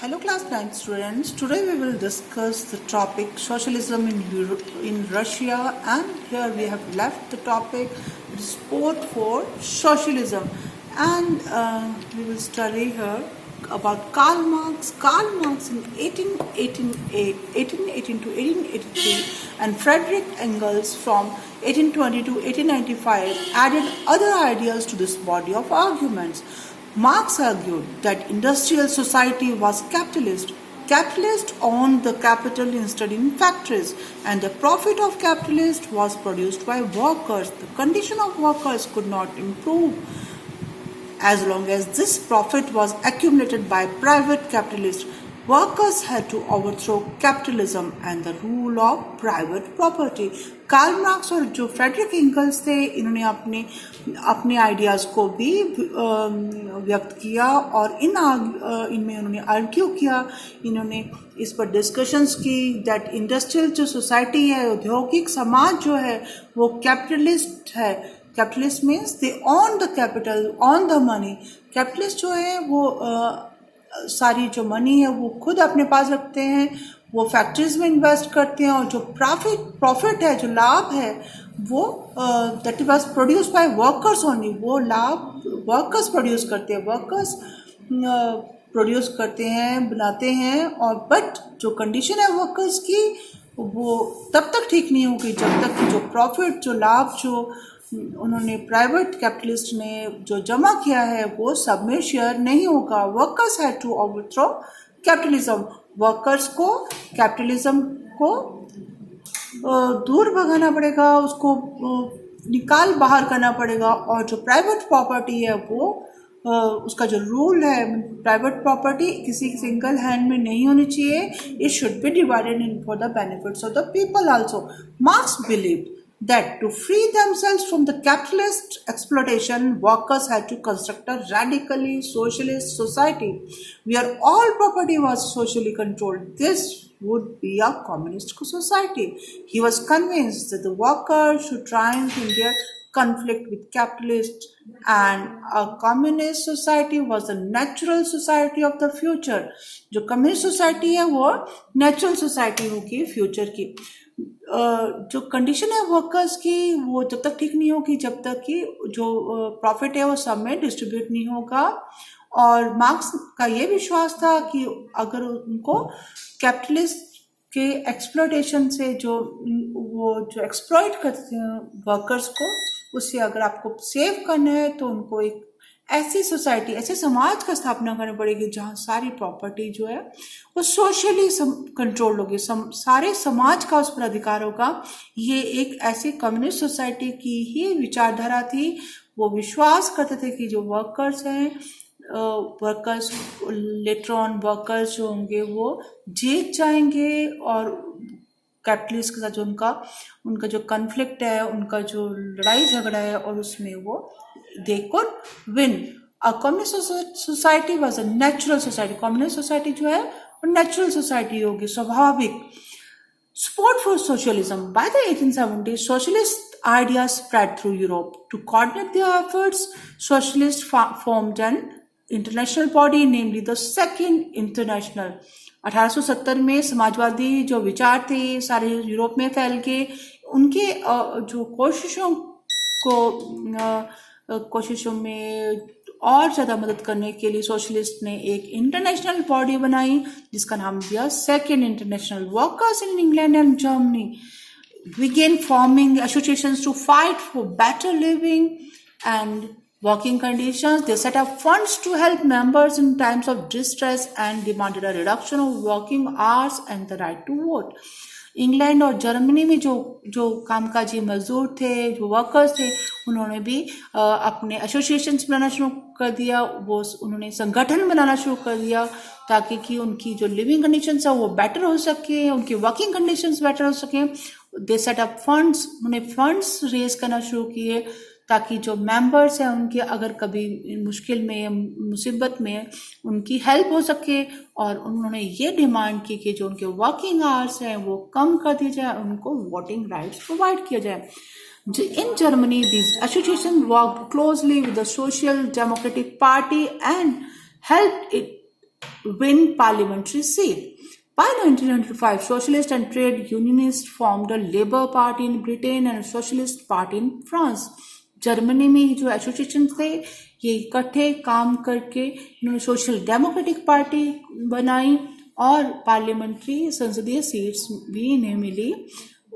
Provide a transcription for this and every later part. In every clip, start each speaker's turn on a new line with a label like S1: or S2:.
S1: Hello class 9 students. Today we will discuss the topic socialism in Russia, and here we have left the topic support for socialism, and we will study here about Karl Marx. Karl Marx in 1818 to 1883 and Friedrich Engels from 1820 to 1895 added other ideas to this body of arguments. Marx argued that industrial society was capitalist. Capitalists owned the capital instead in factories, and the profit of capitalists was produced by workers. The condition of workers could not improve as long as this profit was accumulated by private capitalists. Workers had to overthrow capitalism and the rule of private property. Karl Marx और जो Frederick angles थे, इन्होंने अपने ideas को भी व्यक्त किया और इनमें उन्होंने आर्ग्यू किया, इन्होंने इस पर डिस्कशंस की दैट इंडस्ट्रियल जो सोसाइटी है, औद्योगिक समाज जो है वो कैपिटलिस्ट है. Capitalist means they on the capital, on the money. Capitalist जो है वो सारी जो मनी है वो खुद अपने पास रखते हैं, वो फैक्ट्रीज में इन्वेस्ट करते हैं, और जो प्रॉफिट है, जो लाभ है, वो that was produce by workers only. वो लाभ वर्कर्स प्रोड्यूस करते हैं, वर्कर्स प्रोड्यूस करते हैं, बनाते हैं. और बट जो कंडीशन है वर्कर्स की वो तब तक ठीक नहीं होगी जब तक कि जो प्रॉफिट, जो लाभ, जो उन्होंने प्राइवेट कैपिटलिस्ट ने जो जमा किया है वो सब में शेयर नहीं होगा. Workers had to overthrow capitalism. Workers को कैपिटलिज्म को दूर भगाना पड़ेगा, उसको निकाल बाहर करना पड़ेगा. और जो प्राइवेट प्रॉपर्टी है वो उसका जो रूल है, प्राइवेट प्रॉपर्टी किसी सिंगल हैंड में नहीं होनी चाहिए. It should be divided in for the benefits of the people also. Marks believed that to free themselves from the capitalist exploitation, workers had to construct a radically socialist society where all property was socially controlled. This would be a communist society. He was convinced that the workers should triumph in their conflict with capitalists, and a communist society was the natural society of the future. जो communist society है वो natural society होगी future की. जो condition है workers की वो जब तक ठीक नहीं होगी जब तक कि जो प्रॉफिट है वो सब में डिस्ट्रीब्यूट नहीं होगा. और मार्क्स का ये विश्वास था कि अगर उनको कैपिटलिस्ट के एक्सप्लॉयटेशन से जो एक्सप्लॉइट करते हैं वर्कर्स को, उससे अगर आपको सेव करना है तो उनको एक ऐसी सोसाइटी, ऐसे समाज का स्थापना करनी पड़ेगी जहाँ सारी प्रॉपर्टी जो है वो सोशली कंट्रोल होगी, सारे समाज का उस पर अधिकार होगा. ये एक ऐसी कम्युनिस्ट सोसाइटी की ही विचारधारा थी. वो विश्वास करते थे कि जो वर्कर्स हैं, वर्कर्स लेटर ऑन वर्कर्स जो होंगे वो जीत जाएंगे, और कैपिटलिस्ट के साथ जो उनका जो कन्फ्लिक्ट है, उनका जो लड़ाई झगड़ा है, और उसमें वो they could win. A communist society was a natural society. Communist society जो है वो natural society होगी, स्वाभाविक. Support for socialism. By the 1870s, socialist ideas spread through Europe. To coordinate their efforts, socialists formed an international body, namely the Second International. 1870 में समाजवादी जो विचार थे सारे यूरोप में फैल के, उनके जो कोशिशों में और ज़्यादा मदद करने के लिए सोशलिस्ट ने एक इंटरनेशनल बॉडी बनाई जिसका नाम दिया second international. Workers in England and Germany began forming associations to fight for better living and working conditions. They set up funds to help members in times of distress and demanded a reduction of working hours and the right to vote. England और Germany में जो कामकाजी मजदूर थे, जो workers थे, उन्होंने भी अपने एसोसिएशंस बनाना शुरू कर दिया. उन्होंने संगठन बनाना शुरू कर दिया ताकि कि उनकी जो लिविंग कंडीशंस है वो बेटर हो सके, उनकी वर्किंग कंडीशंस बेटर हो सके. दे सेट अप फंड्स, उन्होंने फंड्स रेज करना शुरू किए ताकि जो मेंबर्स हैं उनके अगर कभी मुश्किल में, मुसीबत में उनकी हेल्प हो सके. और उन्होंने ये डिमांड की कि जो उनके वर्किंग आवर्स हैं वो कम कर दिए जाए, उनको वोटिंग राइट्स प्रोवाइड किया जाए. In Germany, these associations worked closely with the Social Democratic Party and helped it win parliamentary seat. By 1995, socialist and trade unionists formed a Labour Party in Britain and a Socialist Party in France. Germany में जो association थे ये इकट्ठे काम करके इन्होंने social democratic party बनाई और पार्लियामेंट्री संसदीय सीट्स भी इन्हें मिली.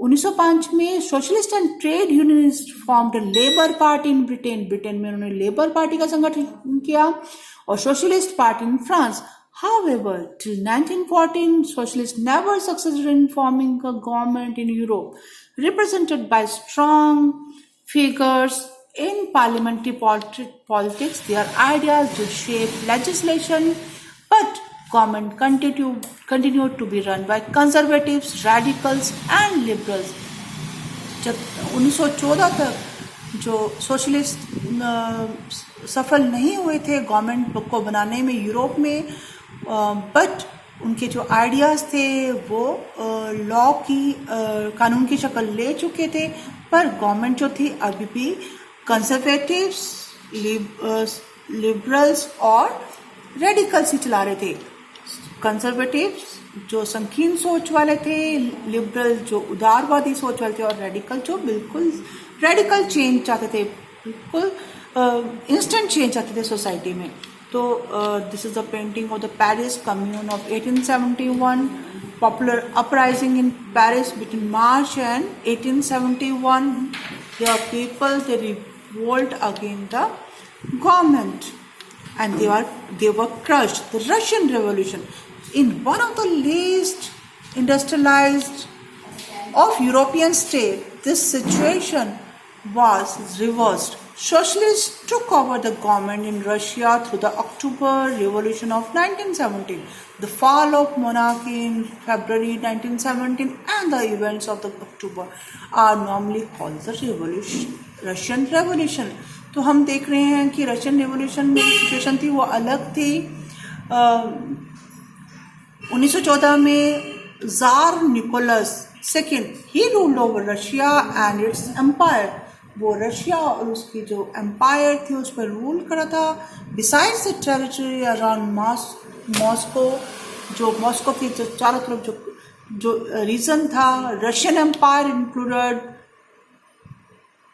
S1: 1905 में socialist and trade unionist formed labour party in Britain में उन्होंने लेबर पार्टी का संगठन किया और socialist party in France. However, till 1914, socialists never succeeded in forming a government in Europe, represented by strong figures in parliamentary politics. Their ideas did shape legislation, but government continued to be run by conservatives, radicals and liberals. जब 1914 तक जो socialist सफल नहीं हुए थे government को बनाने में यूरोप में, बट उनके जो आइडियाज़ थे वो लॉ की कानून की शक्ल ले चुके थे, पर गवर्नमेंट जो थी अभी भी कंजर्वेटिव्स, लिबरल्स और रेडिकल्स ही चला रहे थे. कंजर्वेटिव्स जो संकीर्ण सोच वाले थे, लिबरल जो उदारवादी सोच वाले थे और रेडिकल जो बिल्कुल रेडिकल चेंज चाहते थे, बिल्कुल इंस्टेंट चेंज चाहते थे सोसाइटी में. तो this is the painting of the Paris commune of 1871, popular uprising in Paris between March and 1871. The people they revolt against the government and they were crushed. The Russian Revolution, in one of the least industrialized of European states, this situation was reversed. Socialists took over the government in Russia through the October Revolution of 1917. The fall of monarchy in February 1917 and the events of the October are normally called the Russian Revolution. तो हम देख रहे हैं कि Russian revolution में situation थी वो अलग थी. 1914 में जार निकोलस सेकेंड ही ruled over Russia and its empire. वो रशिया और उसकी जो एम्पायर थी उस पर रूल करा था. Besides the territory around Moscow, जो मॉस्को की जो चारों तरफ जो रीजन था, Russian empire included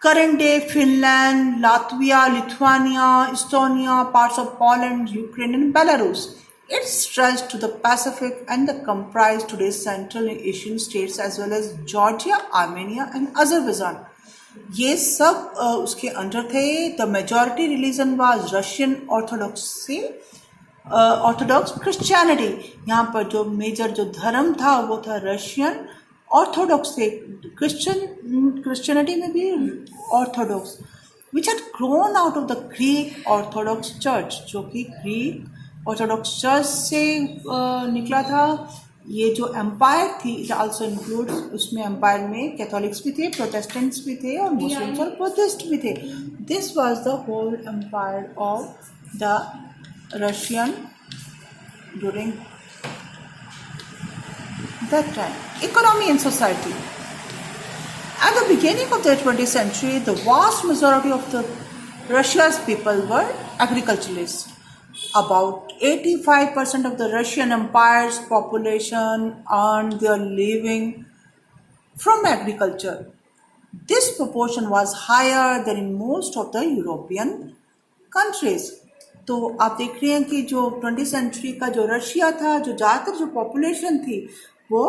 S1: current day Finland, Latvia, Lithuania, Estonia, parts of Poland, Ukraine and Belarus. It stretched to the Pacific and comprised today's Central Asian states as well as Georgia, Armenia and Azerbaijan. ये सब उसके under थे. The majority religion was Russian Orthodoxy, Orthodox Christianity. यहाँ पर जो major जो धर्म था वो था रशियन ऑर्थोडॉक्स थे. क्रिश्चियनिटी में भी Orthodox, which had grown out of the Greek Orthodox church, जो कि ग्रीक ऑर्थोडॉक्स चर्च से निकला था. ये जो एम्पायर थी इट आल्सो इंक्लूड, उसमें एम्पायर में कैथोलिक्स भी थे, प्रोटेस्टेंट्स भी थे और मुस्लिम्स और बुद्धिस्ट भी थे. This was the whole empire of the Russian during that time. Economy and society. At the beginning of the 20th century, the vast majority of the Russia's people were agriculturalists. About 85% of the Russian Empire's population earned their living from agriculture. This proportion was higher than in most of the European countries. तो आप देख रहे हैं कि जो 20th century का जो Russia था, जो ज़्यादातर जो पॉपुलेशन थी वो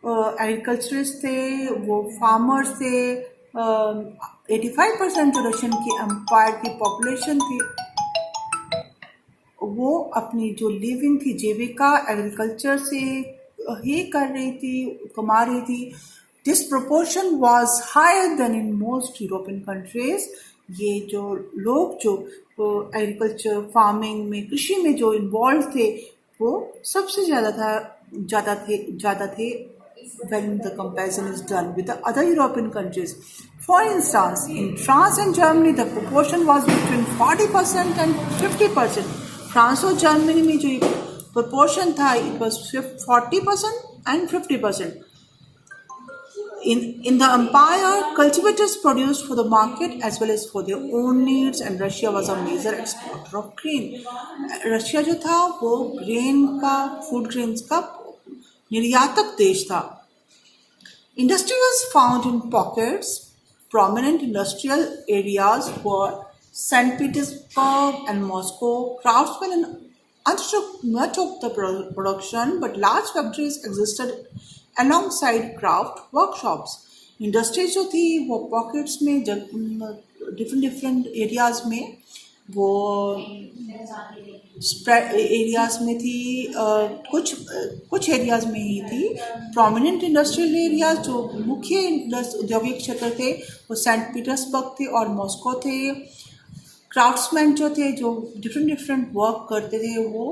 S1: एग्रीकल्चरिस्ट थे, वो फार्मर्स थे. 85% जो रशियन की एम्पायर की पॉपुलेशन थी वो अपनी जो लिविंग थी, जीविका एग्रीकल्चर से ही कर रही थी, कमा रही थी. This proportion was higher than in most European countries. ये जो लोग जो एग्रीकल्चर फार्मिंग में, कृषि में जो इन्वॉल्व थे वो सबसे ज़्यादा थे when the comparison is done with the other European countries. For instance, in France and Germany the proportion was between 40% and 50%. France और जर्मनी में जो proportion था it was 40% and 50%. In the empire, cultivators produced for the market as well as for their own needs, and Russia was a major exporter of grain. Russia जो था वो grain का food grains का निर्यातक देश था. Industry was found in pockets. Prominent industrial areas were St. Petersburg and Moscow. Craftsmen undertook much of the production, but large factories existed alongside craft workshops. Industries जो थी वो पॉकेट्स में different different areas में वो spread areas में थी. कुछ areas में ही थी. प्रोमिनेंट इंडस्ट्रियल एरियाज जो मुख्य औद्योगिक क्षेत्र थे वो सेंट पीटर्सबर्ग थे और मॉस्को थे. क्राफ्ट्समैन जो थे जो डिफरेंट वर्क करते थे वो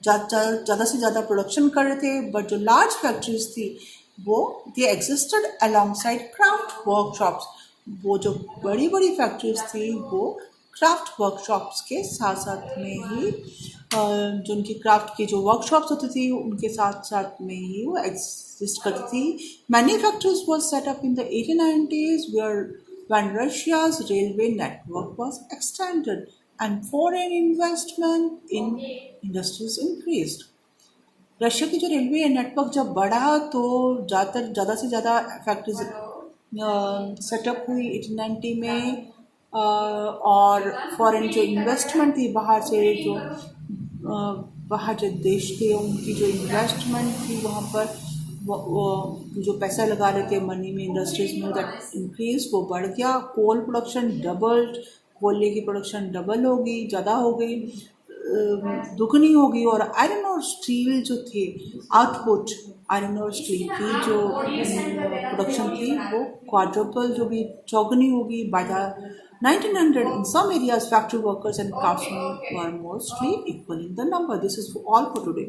S1: ज़्यादा से ज़्यादा प्रोडक्शन कर रहे थे. बट जो लार्ज फैक्ट्रीज थी वो दे एग्जिस्टेड अलोंगसाइड क्राफ्ट वर्कशॉप्स. वो जो बड़ी बड़ी फैक्ट्रीज थी वो क्राफ्ट वर्कशॉप्स के साथ साथ में ही जो उनकी क्राफ्ट की जो वर्कशॉप्स होती थी उनके साथ साथ में ही वो एग्जिस्ट करती थी. Many factories was set up in the 1890s when Russia's railway network was extended and foreign investment in industries increased. Russia की जो रेलवे नेटवर्क जब बढ़ा तो ज़्यादा से ज़्यादा फैक्ट्रीज सेटअप हुई 1890 में. और फॉरेन जो इन्वेस्टमेंट थी बाहर जो देश थे उनकी जो इन्वेस्टमेंट थी वहाँ पर वो जो पैसा लगा रहे थे मनी में इंडस्ट्रीज में दैट इंक्रीज वो बढ़ गया. Coal production doubled. कोयले की प्रोडक्शन डबल हो गई, ज़्यादा हो गई, दुगनी हो गई. और आयरन और स्टील जो थे आउटपुट आयरन और स्टील की जो प्रोडक्शन थी वो क्वाड्रपल जो भी चौगनी होगी. By the 1900 in some areas factory workers and craftsmen were mostly equal in the number. This is all for today.